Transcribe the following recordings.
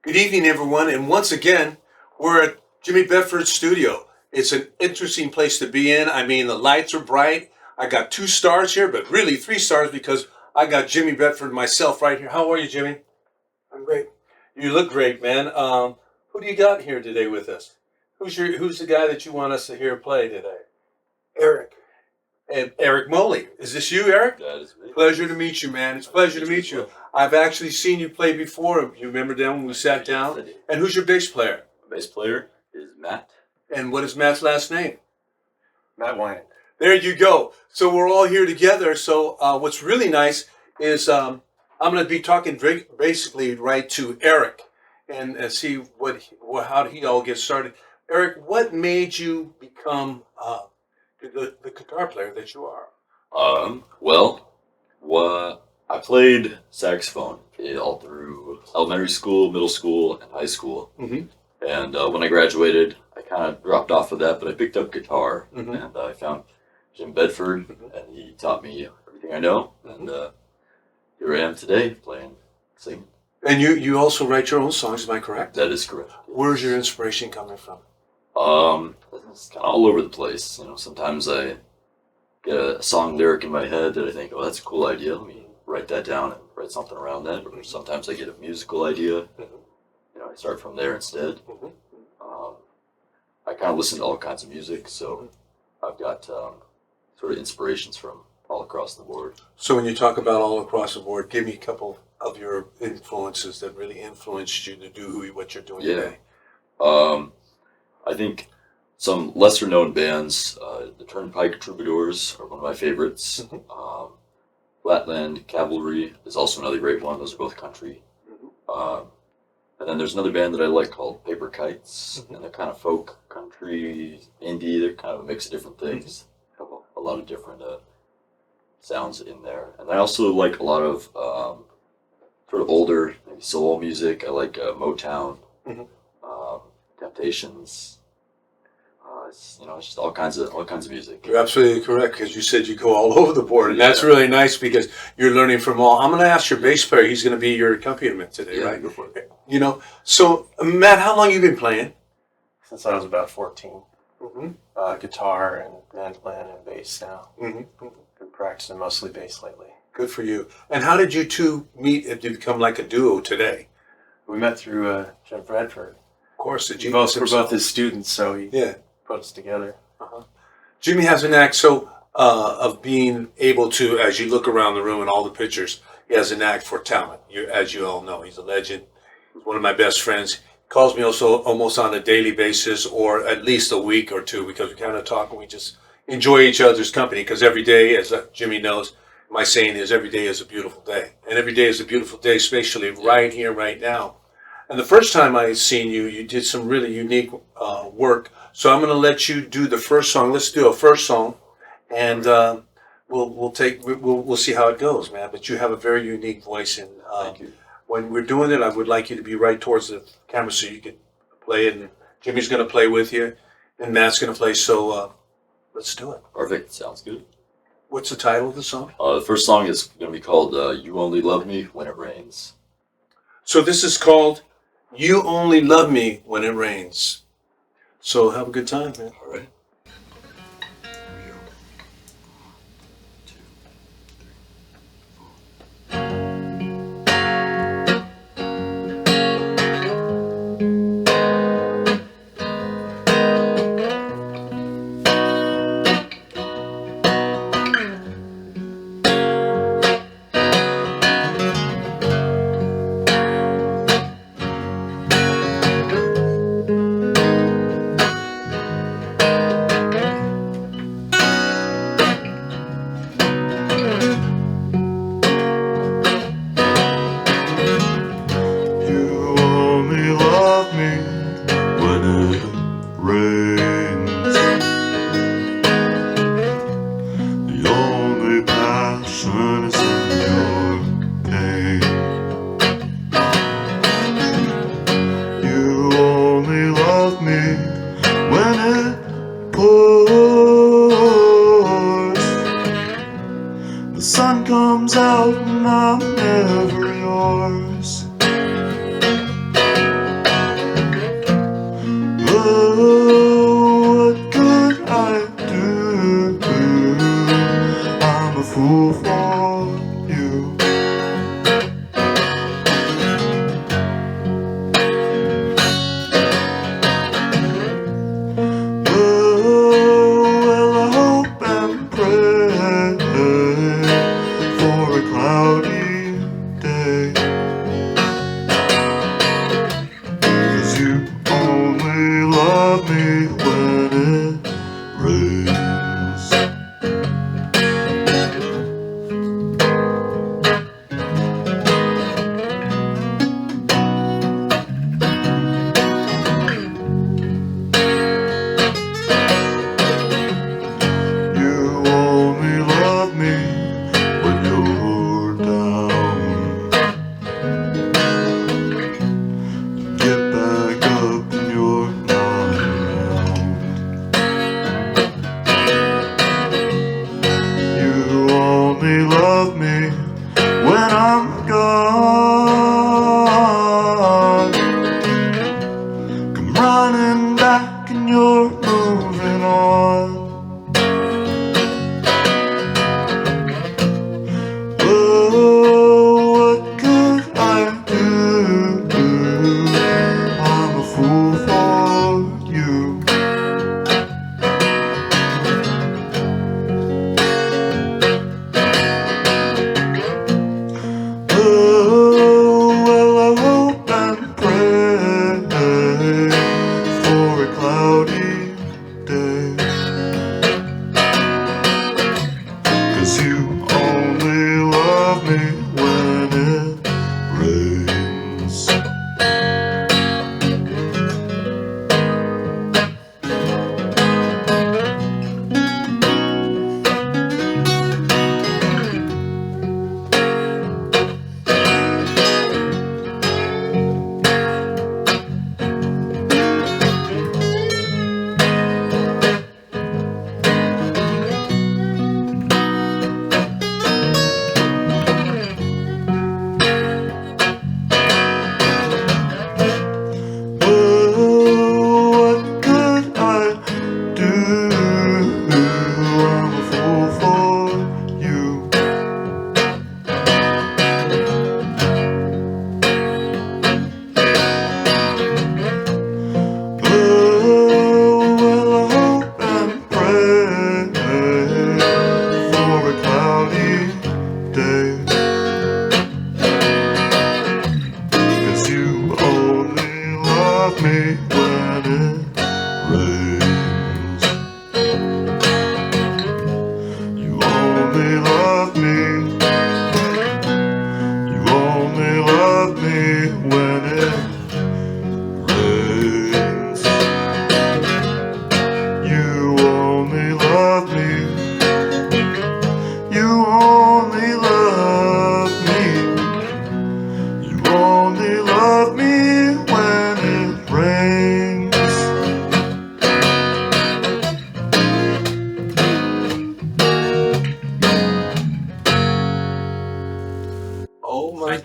Good evening, everyone. And once again, we're at Jimmy Bedford's studio. It's an interesting place to be in. I mean, the lights are bright. I got 2 stars here, but really 3 stars because I got Jimmy Bedford myself right here. How are you, Jimmy? I'm great. You look great, man. Who do you got here today with us? Who's the guy that you want us to hear play today? Eric. And Eric Moehle. Is this you, Eric? That is me. Pleasure to meet you, man. It's a pleasure to meet you. I've actually seen you play before. You remember that when we sat down? And who's your bass player? My bass player is Matt. And what is Matt's last name? Matt Weinard. There you go. So we're all here together. So what's really nice is I'm going to be talking basically right to Eric and see how did he all get started. Eric, what made you become the guitar player that you are? I played saxophone all through elementary school, middle school, and high school. Mm-hmm. And when I graduated, I kind of dropped off of that, but I picked up guitar, Mm-hmm. and I found Jim Bedford, and he taught me everything I know. And here I am today, playing, singing. And you also write your own songs, am I correct? That is correct. Where's your inspiration coming from? It's kind of all over the place. You know, sometimes I get a song lyric in my head that I think, oh, that's a cool idea. Let me write that down and write something around that. Or sometimes I get a musical idea. You know, I start from there instead. I kind of listen to all kinds of music, so I've got sort of inspirations from all across the board. So when you talk about all across the board, give me a couple of your influences that really influenced you to do what you're doing today. I think some lesser known bands, the Turnpike Troubadours are one of my favorites. Flatland Cavalry is also another great one. Those are both country. And then there's another band that I like called Paper Kites, and they're kind of folk, country, indie. They're kind of a mix of different things. Have a lot of different sounds in there. And I also like a lot of sort of older, maybe soul music. I like Motown, Temptations. It's just all kinds of music. You're absolutely correct because you said you go all over the board, and that's really nice because you're learning from all. I'm going to ask your bass player; he's going to be your accompaniment today, right? Go for it. You know. So, Matt, how long you been playing? Since I was about 14. Guitar and mandolin and bass now. Been practicing mostly bass lately. Good for you. And how did you two meet and become like a duo today? We met through Jim Bedford. Of course, the We're both his students, so he put us together. Jimmy has an knack of being able to, as you look around the room and all the pictures, he has a knack for talent. As you all know, he's a legend. He's one of my best friends. Calls me also almost on a daily basis or at least a week or two because we kind of talk and we just enjoy each other's company because every day, as Jimmy knows, my saying is every day is a beautiful day. And every day is a beautiful day, especially right here, right now. And the first time I seen you, you did some really unique work. So I'm going to let you do the first song. Let's do a first song, and we'll see how it goes, man. But you have a very unique voice, and Thank you. when we're doing it, I would like you to be right towards the camera so you can play it. And Jimmy's going to play with you, and Matt's going to play. So let's do it. Perfect. Sounds good. What's the title of the song? The first song is going to be called "You Only Love Me When It Rains." So this is called "You Only Love Me When It Rains." So have a good time, man. All right.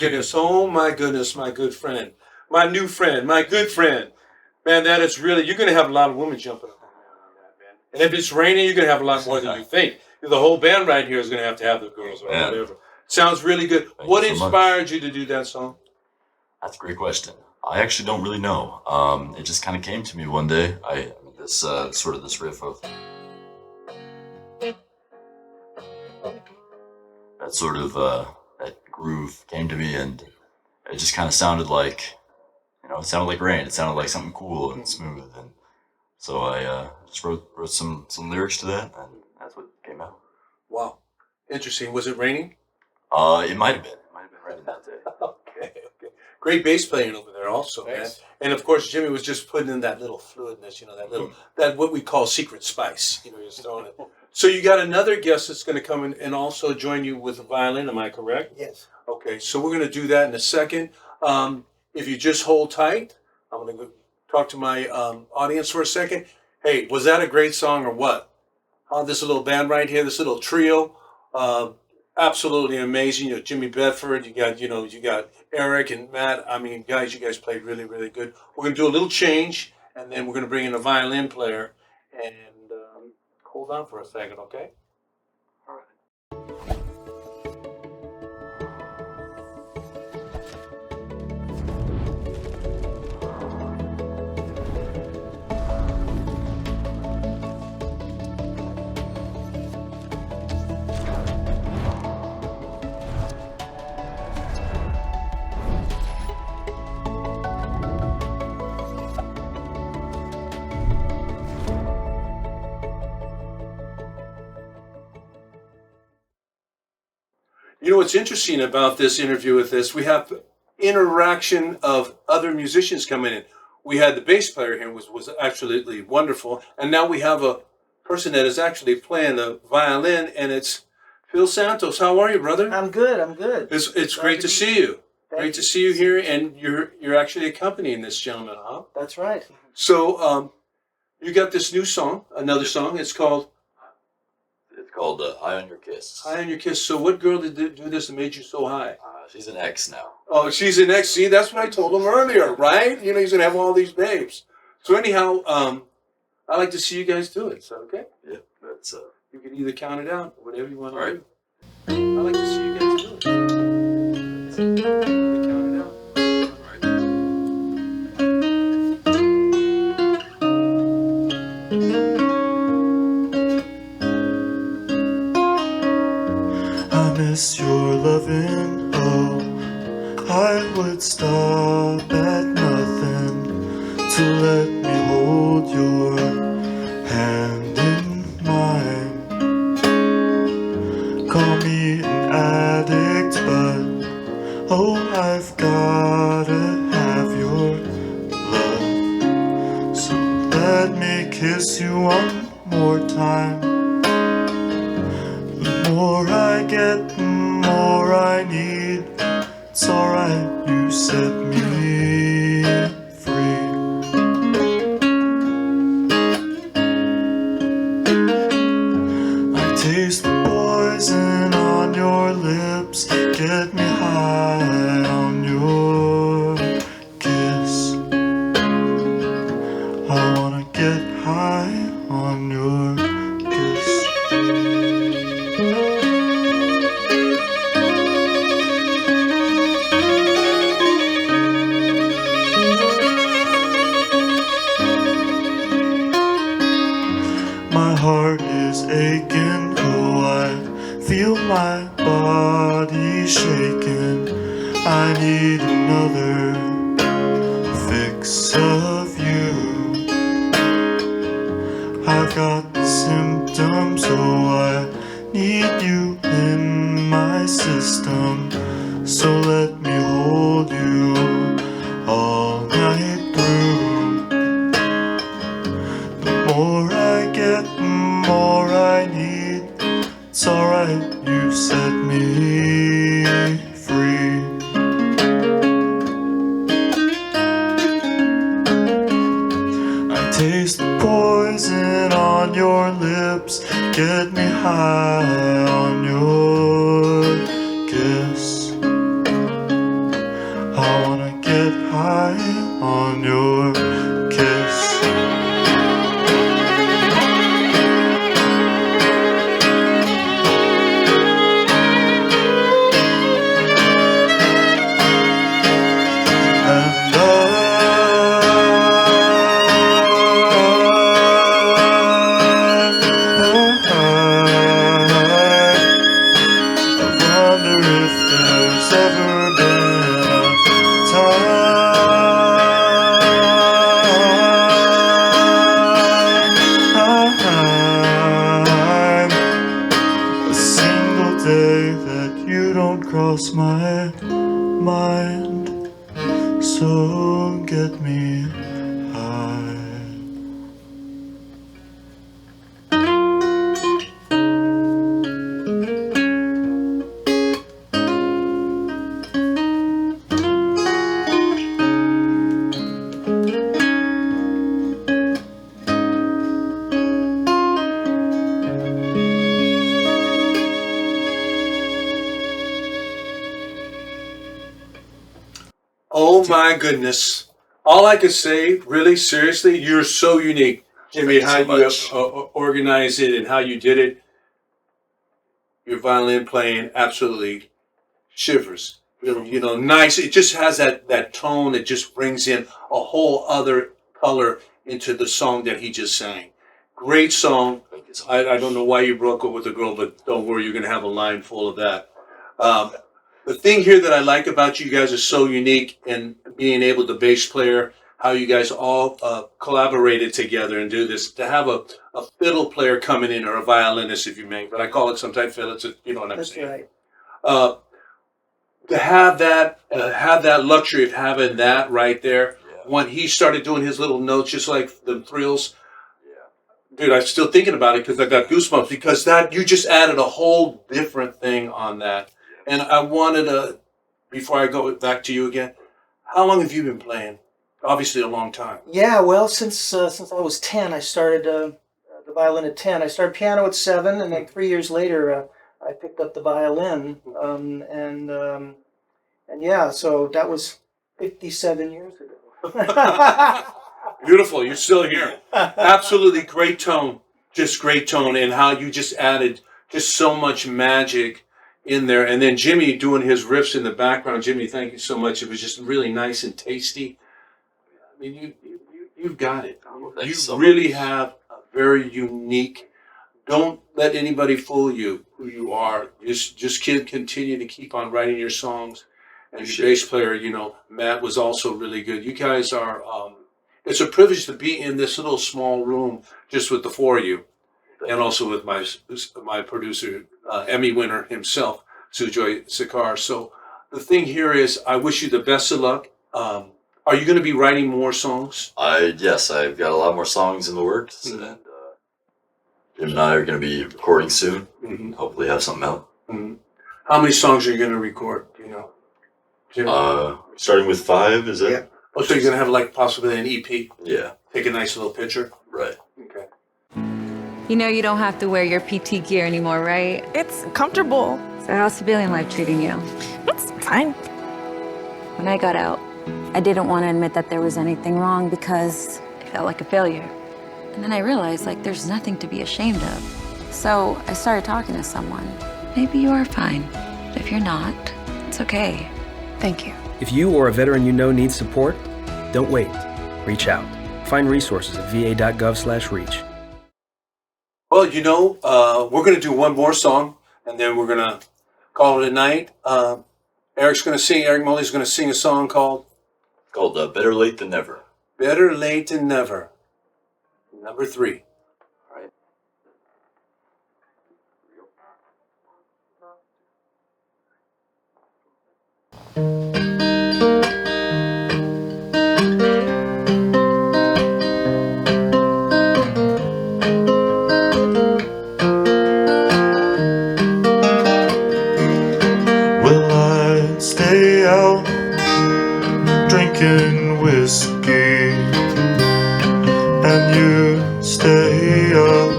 goodness. Oh my goodness, my good friend. My new friend, my good friend. Man, that is really, you're going to have a lot of women jumping up and down on that, man. And if it's raining, you're going to have a lot more than you think. The whole band right here is going to have the girls or Man. whatever. Sounds really good. Thank What you so much. inspired you to do that song? That's a great question. I actually don't really know. It just kind of came to me one day. This sort of this riff of that sort of that groove came to me, and it just kind of sounded like, it sounded like rain. It sounded like something cool and smooth, and so I just wrote some lyrics to that, and that's what came out. Wow. Interesting. Was it raining? It might have been. It might have been raining that day. Okay. Great bass playing over there also, man. And of course, Jimmy was just putting in that little fluidness, that what we call secret spice, just throwing it. So you got another guest that's going to come in and also join you with a violin, am I correct? Yes. Okay, so we're going to do that in a second. If you just hold tight, I'm going to go talk to my audience for a second. Hey, was that a great song or what? This little band right here, this little trio, absolutely amazing. Jimmy Bedford, you got Eric and Matt. I mean, guys, you guys played really, really good. We're going to do a little change, and then we're going to bring in a violin player. And hold on for a second, okay? All right. What's interesting about this interview with this, we have interaction of other musicians coming in. We had the bass player here, was absolutely wonderful. And now we have a person that is actually playing the violin, and it's Phil Santos. How are you, brother? I'm good. It's great to see you. Great to see you here, and you're actually accompanying this gentleman, huh? That's right. So you got this new song, another song. It's called High on Your Kiss. High on Your Kiss. So what girl did do this that made you so high? She's an ex now. Oh, she's an ex. See, that's what I told him earlier, right? He's going to have all these babes. So anyhow, I like to see you guys do it. So, okay? Yeah, that's You can either count it out or whatever you want to All right. do. I like to see you guys do it. Count it out. I miss your loving, oh, I would stop at nothing to let me hold your hand in mine. Call me an addict, but oh, I've gotta have your love. So let me kiss you one more time. The more I get, the more I need. It's alright, you set me free. I taste the poison on your lips. Get me high on your kiss. I wanna get high on your kiss. My heart is aching, oh, I feel my body shaking. I need another fix of you. I've got the symptoms, oh, I need you in my system. So let me hold you all night through. The more I get, the more I need. It's alright, you set me free. I taste the poison on your lips. Get me high on your kiss. so get me high. Oh my goodness. All I could say, really, seriously, you're so unique, Jimmy, how Thank you you so much. organized it and how you did it. Your violin playing absolutely shivers. You know, nice. It just has that tone that just brings in a whole other color into the song that he just sang. Great song. Thank you so I much. don't know why you broke up with the girl, but don't worry, you're going to have a line full of that. The thing here that I like about you guys is so unique in being able to bass player, how you guys all collaborated together and do this. To have a fiddle player coming in, or a violinist, if you may, but I call it sometimes fiddle. You know what I'm That's saying? right. To have that luxury of having that right there. Yeah. When he started doing his little notes, just like the thrills, Yeah. dude, I'm still thinking about it because I got goosebumps, because that you just added a whole different thing on that. And I wanted to, before I go back to you again, how long have you been playing? Obviously a long time. Yeah, well, since I was 10, I started the violin at 10. I started piano at 7, and then 3 years later, I picked up the violin. And yeah, so that was 57 years ago. Beautiful, you're still here. Absolutely great tone, just great tone, and how you just added just so much magic in there. And then Jimmy doing his riffs in the background. Jimmy, thank you so much. It was just really nice and tasty. I mean, you've got it. Thanks You so really much. have a very unique. Don't let anybody fool you who you are. Just continue to keep on writing your songs. And your bass player, you know, Matt was also really good. You guys are. It's a privilege to be in this little small room just with the four of you, and also with my producer, Emmy winner himself, Sujoy Sikar. So the thing here is, I wish you the best of luck. Are you going to be writing more songs? Yes, I've got a lot more songs in the works, Mhm. and Jim and I are going to be recording soon. Mm-hmm. Hopefully, have something out. Mm-hmm. How many songs are you going to record? Do you know? Jim? Starting with 5, is it? Yeah. Oh, so you're going to have like possibly an EP? Yeah. Take a nice little picture? Right. Okay. You know you don't have to wear your PT gear anymore, right? It's comfortable. So how's civilian life treating you? It's fine. When I got out, I didn't want to admit that there was anything wrong because I felt like a failure. And then I realized, like, there's nothing to be ashamed of. So I started talking to someone. Maybe you are fine, but if you're not, it's okay. Thank you. If you or a veteran you know needs support, don't wait. Reach out. Find resources at va.gov/reach. Well, you know, we're going to do one more song, and then we're going to call it a night. Eric Moehle is going to sing a song called Called Better Late Than Never. Better Late Than Never. Number 3. Will I stay out drinking whiskey and you stay up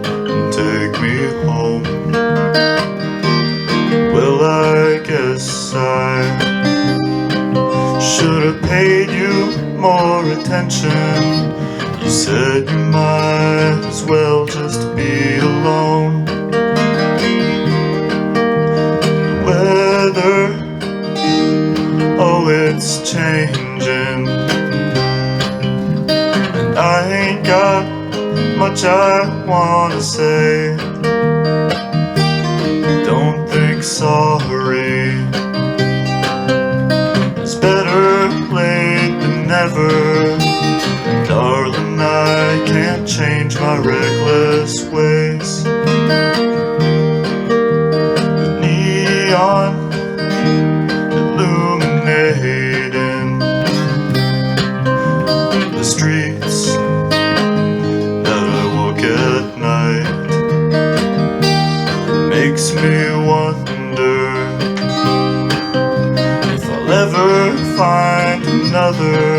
and take me home? Well, I guess I should have paid you more attention. You said you might as well just be alone. Weather, oh, it's changing, and I ain't got much I wanna say. Don't think sorry, it's better late than never. Darling, I can't change my reckless ways. Neon illuminating find another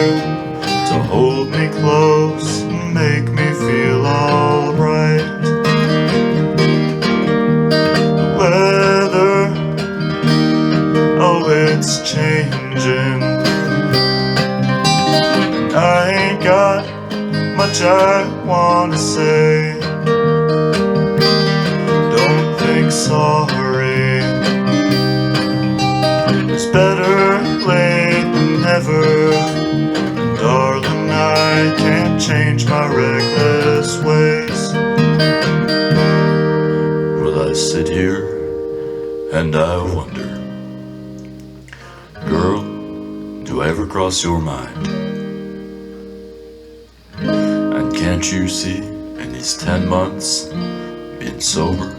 to hold me close and make me feel alright. The weather, oh, it's changing. I ain't got much I wanna say. Don't think sorry. It's better late than never. Darling, I can't change my reckless ways. Well, I sit here and I wonder, girl, do I ever cross your mind? And can't you see, in these 10 months, being sober,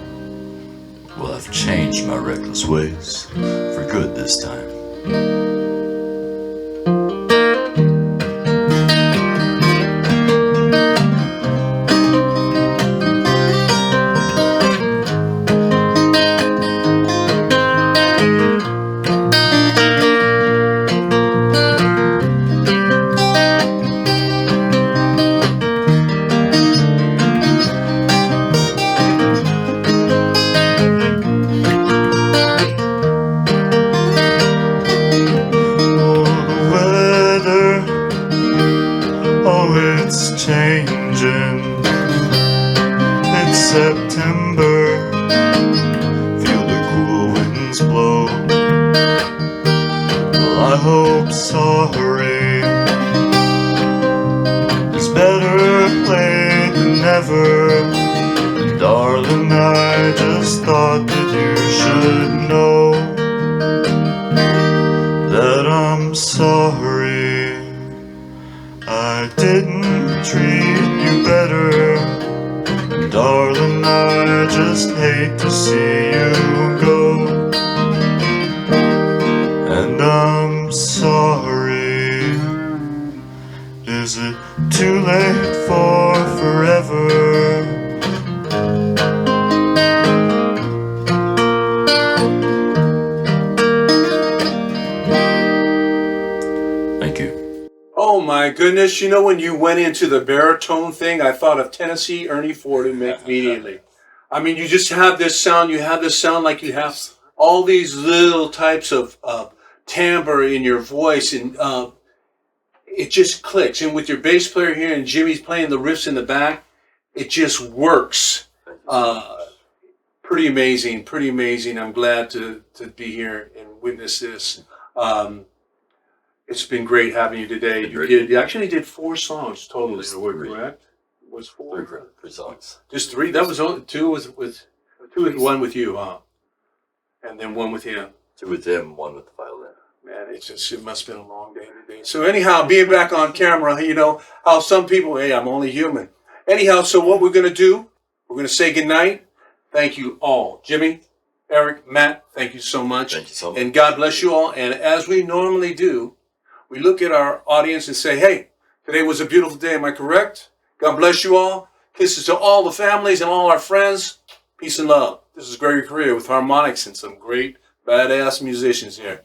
well, I've changed my reckless ways for good this time. September, feel the cool winds blow. Well, I hope sorry is better late than never. Darling, I just thought that you should know that I'm sorry I didn't treat you better. Darling, I just hate to see you go. And I'm sorry. Is it too late for forever? Thank you. Oh my goodness, you know, when you went into the baritone thing, I thought of Tennessee Ernie Ford immediately. I mean, you just have this sound, like you have all these little types of timbre in your voice, and it just clicks. And with your bass player here and Jimmy's playing the riffs in the back, it just works. Pretty amazing. I'm glad to be here and witness this. It's been great having you today. You actually did 4 songs total. Correct? Was 4? 3 songs. Just 3. That was only 2 with 2 with 1 with you, huh? And then 1 with him. 2 with him, 1 with the violin. Man, it must have been a long day today. So anyhow, being back on camera, you know how some people, hey, I'm only human. Anyhow, so what we're gonna do? We're gonna say goodnight. Thank you all, Jimmy, Eric, Matt. Thank you so much. Thank you so much. And God bless you all. And as we normally do, we look at our audience and say, hey, today was a beautiful day. Am I correct? God bless you all. Kisses to all the families and all our friends. Peace and love. This is Gregory Correa with Harmonics and some great badass musicians here.